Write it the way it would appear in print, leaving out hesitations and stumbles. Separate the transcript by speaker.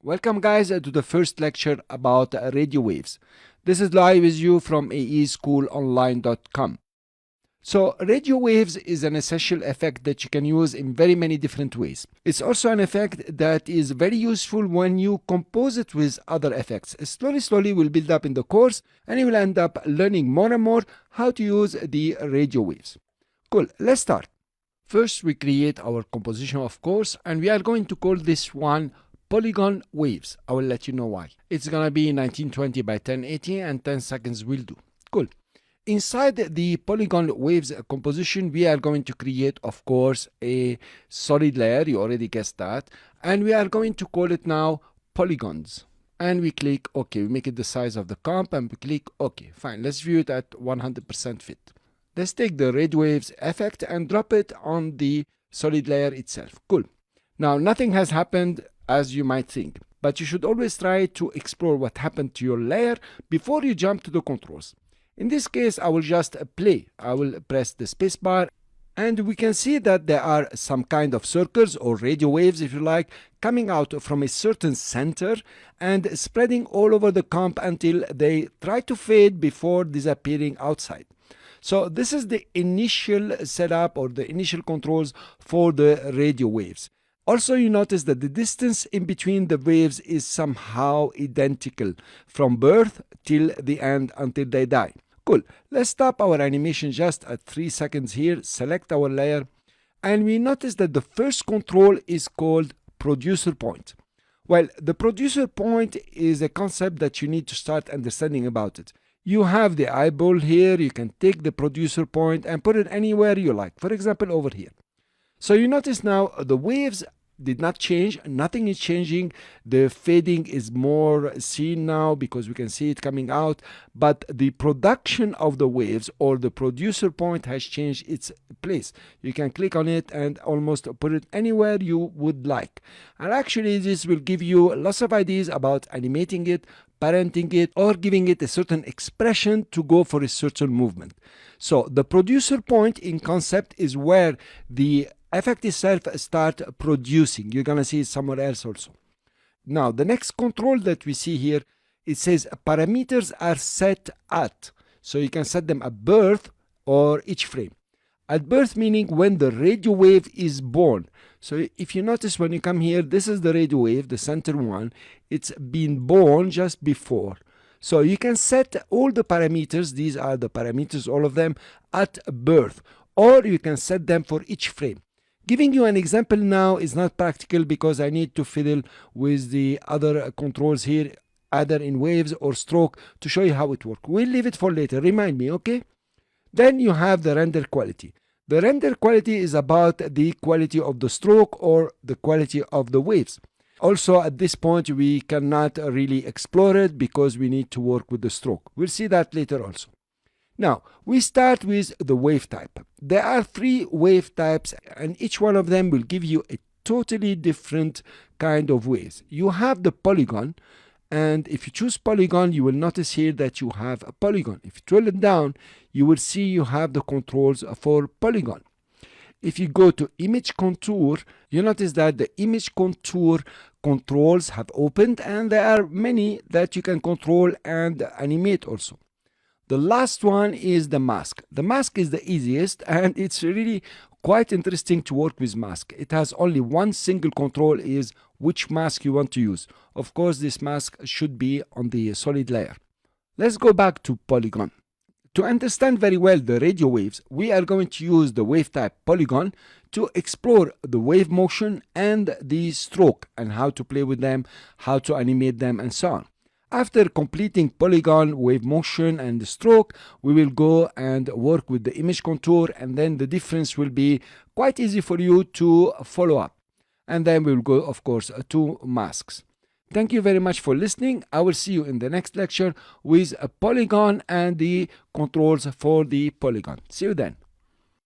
Speaker 1: Welcome guys to the first lecture about radio waves. This is live with you from aeschoolonline.com. So radio waves is an essential effect that you can use in very many different ways. It's also an effect that is very useful when you compose it with other effects. Slowly we'll build up in the course and you will end up learning more and more how to use the radio waves. Cool, let's start. First we create our composition of course and we are going to call this one polygon waves. I will let you know why. It's gonna be 1920 by 1080 and 10 seconds will do. Cool. Inside the polygon waves composition, we are going to create, of course, a solid layer. You already guessed that. And we are going to call it now polygons. And we click OK. We make it the size of the comp and we click OK. Fine. Let's view it at 100% fit. Let's take the red waves effect and drop it on the solid layer itself. Cool. Now, nothing has happened as you might think, but you should always try to explore what happened to your layer before you jump to the controls. In this case, I will just play. I will press the spacebar and we can see that there are some kind of circles or radio waves, if you like, coming out from a certain center and spreading all over the comp until they try to fade before disappearing outside. So this is the initial setup or the initial controls for the radio waves. Also, you notice that the distance in between the waves is somehow identical from birth till the end until they die. Cool. Let's stop our animation just at 3 seconds here, select our layer, and we notice that the first control is called producer point. Well, the producer point is a concept that you need to start understanding about it. You have the eyeball here, you can take the producer point and put it anywhere you like, for example over here. So you notice now the waves did not change, nothing is changing. The fading is more seen now because we can see it coming out, but the production of the waves or the producer point has changed its place. You can click on it and almost put it anywhere you would like. And actually this will give you lots of ideas about animating it, parenting it, or giving it a certain expression to go for a certain movement. So the producer point in concept is where the effect itself start producing. You're gonna see it somewhere else also. Now the next control that we see here, it says parameters are set at. So you can set them at birth or each frame. At birth meaning when the radio wave is born. So if you notice when you come here, this is the radio wave, the center one. It's been born just before. So you can set all the parameters, these are the parameters, all of them, at birth. Or you can set them for each frame. Giving you an example now is not practical because I need to fiddle with the other controls here, either in waves or stroke, to show you how it works. We'll leave it for later, remind me, okay? Then you have the render quality. The render quality is about the quality of the stroke or the quality of the waves. Also, at this point, we cannot really explore it because we need to work with the stroke. We'll see that later also. Now, we start with the wave type. There are 3 wave types and each one of them will give you a totally different kind of waves. You have the polygon, and if you choose polygon, you will notice here that you have a polygon. If you drill it down, you will see you have the controls for polygon. If you go to image contour, you notice that the image contour controls have opened and there are many that you can control and animate also. The last one is the mask. The mask is the easiest and it's really quite interesting to work with mask. It has only one single control, is which mask you want to use. Of course, this mask should be on the solid layer. Let's go back to polygon. To understand very well the radio waves, we are going to use the wave type polygon to explore the wave motion and the stroke and how to play with them, how to animate them and so on. After completing polygon, wave motion and the stroke, we will go and work with the image contour and then the difference will be quite easy for you to follow up. And then we will go, of course, to masks. Thank you very much for listening. I will see you in the next lecture with a polygon and the controls for the polygon. See you then.